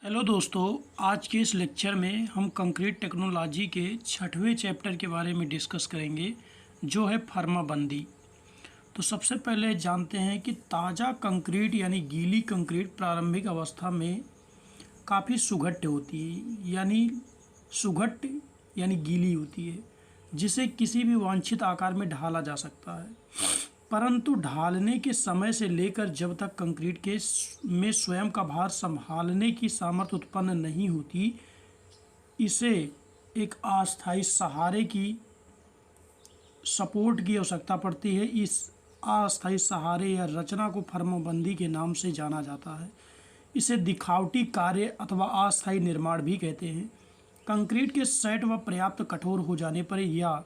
Hello दोस्तों, आज के इस लेक्चर में हम कंक्रीट टेक्नोलॉजी के 6वें चैप्टर के बारे में डिस्कस करेंगे, जो है फार्माबंदी। तो सबसे पहले जानते हैं कि ताज़ा कंक्रीट यानी गीली कंक्रीट प्रारंभिक अवस्था में काफ़ी सुघट्य होती है, यानी सुघट्य यानी गीली होती है, जिसे किसी भी वांछित आकार में ढाला जा सकता है। परंतु ढालने के समय से लेकर जब तक कंक्रीट के में स्वयं का भार संभालने की सामर्थ्य उत्पन्न नहीं होती, इसे एक अस्थायी सहारे की सपोर्ट की आवश्यकता पड़ती है। इस अस्थायी सहारे या रचना को फार्माबंदी के नाम से जाना जाता है। इसे दिखावटी कार्य अथवा अस्थायी निर्माण भी कहते हैं। कंक्रीट के सेट व पर्याप्त कठोर हो जाने पर यह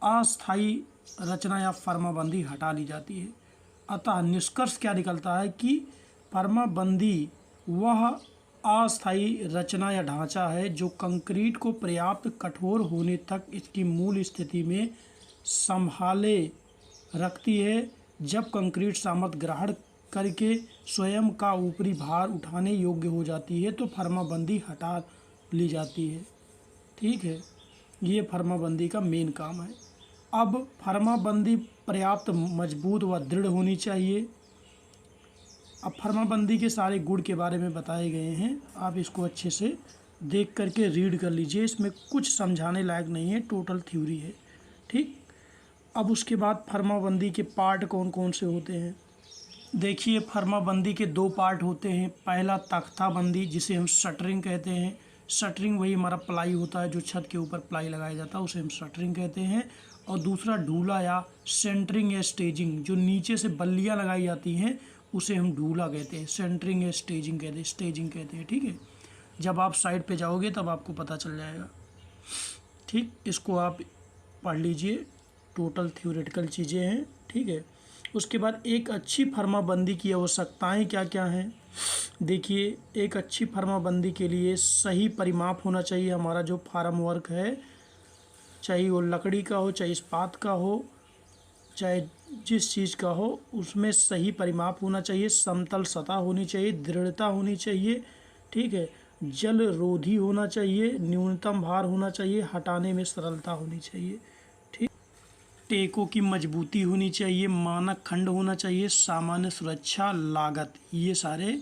अस्थायी रचना या फार्माबंदी हटा ली जाती है। अतः निष्कर्ष क्या निकलता है कि फार्माबंदी वह अस्थायी रचना या ढांचा है जो कंक्रीट को पर्याप्त कठोर होने तक इसकी मूल स्थिति में संभाले रखती है। जब कंक्रीट सामर्थ्य ग्रहण करके स्वयं का ऊपरी भार उठाने योग्य हो जाती है तो फार्माबंदी हटा ली जाती है। ठीक है, ये फार्माबंदी का मेन काम है। अब फार्माबंदी पर्याप्त मजबूत व दृढ़ होनी चाहिए। अब फार्माबंदी के सारे गुण के बारे में बताए गए हैं, आप इसको अच्छे से देख करके रीड कर लीजिए। इसमें कुछ समझाने लायक नहीं है, टोटल थ्योरी है। ठीक, अब उसके बाद फार्माबंदी के पार्ट कौन कौन से होते हैं। देखिए, फार्माबंदी के दो पार्ट होते हैं। पहला तख्ताबंदी, जिसे हम शटरिंग कहते हैं। शटरिंग वही हमारा प्लाई होता है, जो छत के ऊपर प्लाई लगाया जाता है, उसे हम शटरिंग कहते हैं। और दूसरा ढूला या सेंटरिंग या स्टेजिंग, जो नीचे से बल्लियाँ लगाई जाती हैं, उसे हम ढूला कहते हैं। सेंटरिंग या स्टेजिंग कहते हैं। ठीक है, जब आप साइड पे जाओगे तब आपको पता चल जाएगा। ठीक, इसको आप पढ़ लीजिए, टोटल थ्योरेटिकल चीज़ें हैं। ठीक है, उसके बाद एक अच्छी फार्माबंदी की आवश्यकताएं क्या क्या हैं। देखिए, एक अच्छी फार्माबंदी के लिए सही परिमाप होना चाहिए। हमारा जो फार्म वर्क है, चाहे वो लकड़ी का हो, चाहे इस्पात का हो, चाहे जिस चीज़ का हो, उसमें सही परिमाप होना चाहिए। समतल सतह होनी चाहिए, दृढ़ता होनी चाहिए। ठीक है, जल रोधी होना चाहिए, न्यूनतम भार होना चाहिए, हटाने में सरलता होनी चाहिए। ठीक, टेकों की मजबूती होनी चाहिए, मानक खंड होना चाहिए, सामान्य सुरक्षा लागत, ये सारे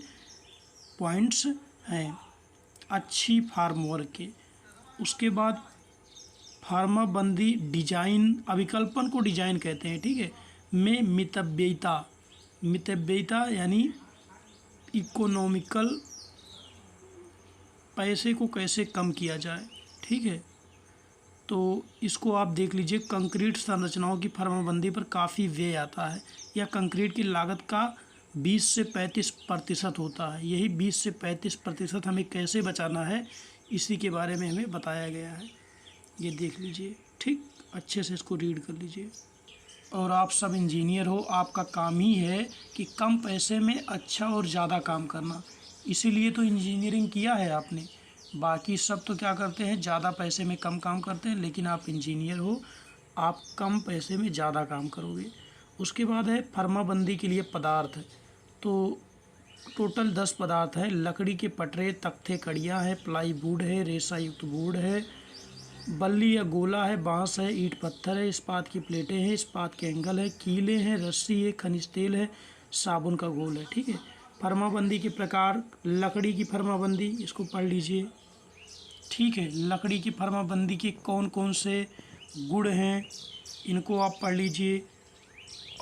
पॉइंट्स हैं अच्छी फार्म वर्क के। उसके बाद फार्माबंदी डिजाइन, अभिकल्पन को डिजाइन कहते हैं। ठीक है, में मितव्ययिता यानी इकोनॉमिकल, पैसे को कैसे कम किया जाए। ठीक है, तो इसको आप देख लीजिए। कंक्रीट संरचनाओं की फार्माबंदी पर काफ़ी व्यय आता है। यह कंक्रीट की लागत का 20 से 35% होता है। यही 20 से 35% हमें कैसे बचाना है, इसी के बारे में हमें बताया गया है। ये देख लीजिए। ठीक, अच्छे से इसको रीड कर लीजिए। और आप सब इंजीनियर हो, आपका काम ही है कि कम पैसे में अच्छा और ज़्यादा काम करना। इसीलिए तो इंजीनियरिंग किया है आपने। बाकी सब तो क्या करते हैं, ज़्यादा पैसे में कम काम करते हैं, लेकिन आप इंजीनियर हो, आप कम पैसे में ज़्यादा काम करोगे। उसके बाद है फार्माबंदी के लिए पदार्थ। तो टोटल 10 पदार्थ हैं। लकड़ी के पटरे, तख्ते, कड़ियाँ हैं, प्लाईवुड है, रेशा युक्त बोर्ड है, बल्ली या गोला है, बांस है, ईंट पत्थर है, इस्पात की प्लेटें हैं, इस्पात के एंगल है, कीले हैं, रस्सी है, खनिज तेल है, साबुन का घोल है। ठीक है, फार्माबंदी के प्रकार। लकड़ी की फार्माबंदी, इसको पढ़ लीजिए। ठीक है, लकड़ी की फार्माबंदी के कौन कौन से गुण हैं, इनको आप पढ़ लीजिए।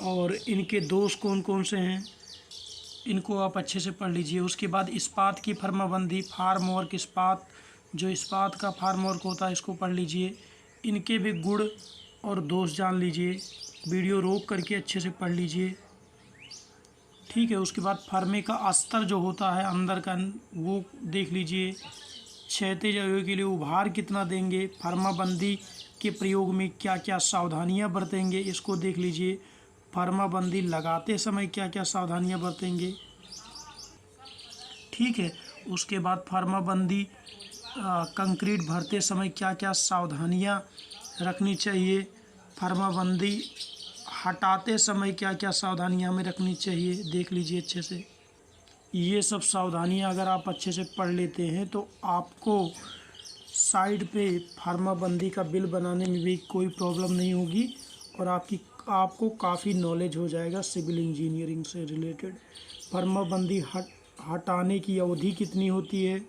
और इनके दोष कौन कौन से हैं, इनको आप अच्छे से पढ़ लीजिए। उसके बाद इस्पात की फार्माबंदी, फार्म वर्क इस्पात, जो इस्पात का फार्म वर्क होता है, इसको पढ़ लीजिए। इनके भी गुण और दोष जान लीजिए। वीडियो रोक करके अच्छे से पढ़ लीजिए। ठीक है, उसके बाद फार्मे का अस्तर जो होता है अंदर का, वो देख लीजिए। क्षैतिज अवयव के लिए उभार कितना देंगे, फार्माबंदी के प्रयोग में क्या क्या सावधानियां बरतेंगे, इसको देख लीजिए। फार्माबंदी लगाते समय क्या क्या सावधानियां बरतेंगे। ठीक है, उसके बाद फार्माबंदी कंक्रीट भरते समय क्या क्या सावधानियां रखनी चाहिए। फार्माबंदी हटाते समय क्या क्या सावधानियां हमें रखनी चाहिए, देख लीजिए अच्छे से। ये सब सावधानियां अगर आप अच्छे से पढ़ लेते हैं तो आपको साइड पे फार्माबंदी का बिल बनाने में भी कोई प्रॉब्लम नहीं होगी और आपको काफ़ी नॉलेज हो जाएगा सिविल इंजीनियरिंग से रिलेटेड। फार्माबंदी हटाने की अवधि कितनी होती है,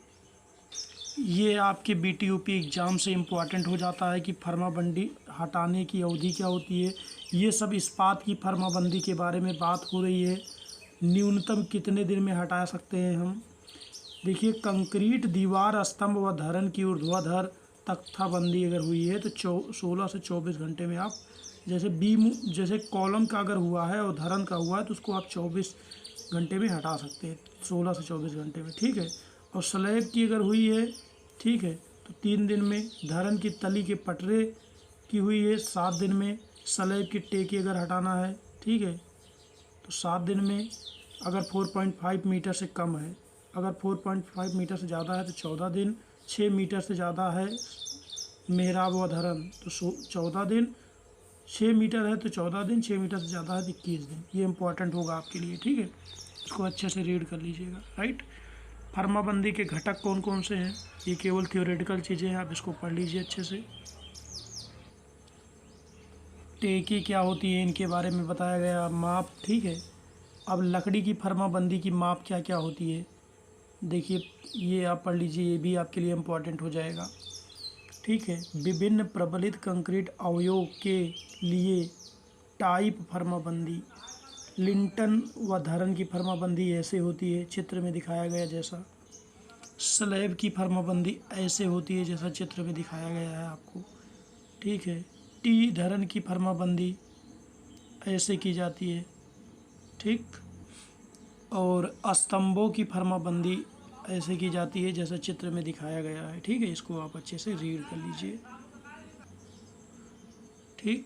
ये आपके बीटीयूपी एग्ज़ाम से इम्पॉर्टेंट हो जाता है कि फार्माबंदी हटाने की अवधि क्या होती है। ये सब इस्पात की फार्माबंदी के बारे में बात हो रही है। न्यूनतम कितने दिन में हटा सकते हैं हम। देखिए, कंक्रीट दीवार, स्तंभ व धरन की ऊर्ध्वाधर तख्ताबंदी अगर हुई है तो 16 से 24 घंटे में आप, जैसे कॉलम का अगर हुआ है और धरन का हुआ है तो उसको आप 24 घंटे में हटा सकते हैं, 16 से 24 घंटे में, ठीक है। और स्लैब की अगर हुई है, ठीक है, तो 3 दिन में। धरन की तली के पटरे की हुई है 7 दिन में। स्लैब की टेकी अगर हटाना है, ठीक है, तो 7 दिन में। अगर 4.5 मीटर से कम है, अगर 4.5 मीटर से ज़्यादा है तो 14 दिन। 6 मीटर से ज़्यादा है मेहराब व धरन तो 14 दिन। 6 मीटर है तो 14 दिन, 6 मीटर से ज़्यादा है तो 21 दिन। ये इंपॉर्टेंट होगा आपके लिए, ठीक है। इसको अच्छे से रीड कर लीजिएगा, राइट। फार्माबंदी के घटक कौन कौन से हैं, ये केवल थ्योरेटिकल चीज़ें हैं, आप इसको पढ़ लीजिए अच्छे से। टेकी क्या होती है इनके बारे में बताया गया, माप, ठीक है। अब लकड़ी की फार्माबंदी की माप क्या क्या होती है, देखिए ये आप पढ़ लीजिए, ये भी आपके लिए इम्पोर्टेंट हो जाएगा, ठीक है। विभिन्न प्रबलित कंक्रीट अवयव के लिए टाइप फार्माबंदी। लिंटन व धरन की फार्माबंदी ऐसे होती है चित्र में दिखाया गया जैसा। स्लैब की फार्माबंदी ऐसे होती है जैसा चित्र में दिखाया गया है आपको, ठीक है। टी धरन की फार्माबंदी ऐसे की जाती है, ठीक। और स्तंभों की फार्माबंदी ऐसे की जाती है जैसा चित्र में दिखाया गया है, ठीक है। इसको आप अच्छे से रीड कर लीजिए, ठीक,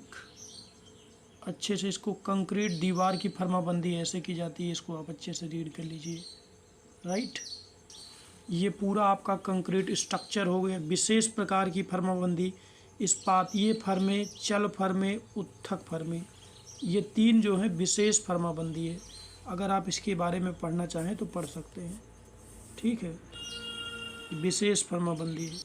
अच्छे से। इसको कंक्रीट दीवार की फार्माबंदी ऐसे की जाती है, इसको आप अच्छे से रीड कर लीजिए, राइट। ये पूरा आपका कंक्रीट स्ट्रक्चर हो गया। विशेष प्रकार की फार्माबंदी, इस्पात, ये फर्मे, चल फर्मे, उत्थक फर्मे, ये 3 जो है विशेष फार्माबंदी है। अगर आप इसके बारे में पढ़ना चाहें तो पढ़ सकते हैं, ठीक है। विशेष फार्माबंदी है।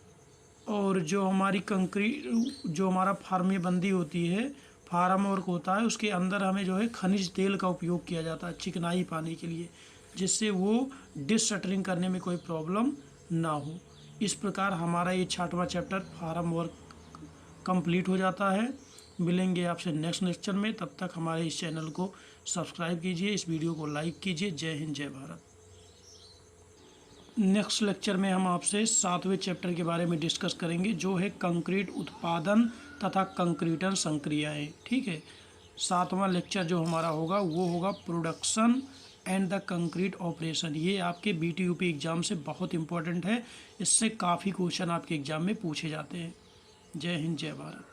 और जो हमारी जो हमारा फार्माबंदी होती है, फार्म वर्क होता है, उसके अंदर हमें जो है खनिज तेल का उपयोग किया जाता है चिकनाई पाने के लिए, जिससे वो डिसशटरिंग करने में कोई प्रॉब्लम ना हो। इस प्रकार हमारा ये 6वां चैप्टर फार्म वर्क कंप्लीट हो जाता है। मिलेंगे आपसे नेक्स्ट लेक्चर में, तब तक हमारे इस चैनल को सब्सक्राइब कीजिए, इस वीडियो को लाइक कीजिए। जय हिंद, जय भारत। नेक्स्ट लेक्चर में हम आपसे 7वें चैप्टर के बारे में डिस्कस करेंगे, जो है कंक्रीट उत्पादन तथा कंक्रीटन संक्रियाएँ, ठीक है। 7वां लेक्चर जो हमारा होगा वो होगा production and the concrete operation. ये आपके बीटीयूपी एग्ज़ाम से बहुत इंपॉर्टेंट है, इससे काफ़ी क्वेश्चन आपके एग्ज़ाम में पूछे जाते हैं। जय हिंद, जय भारत।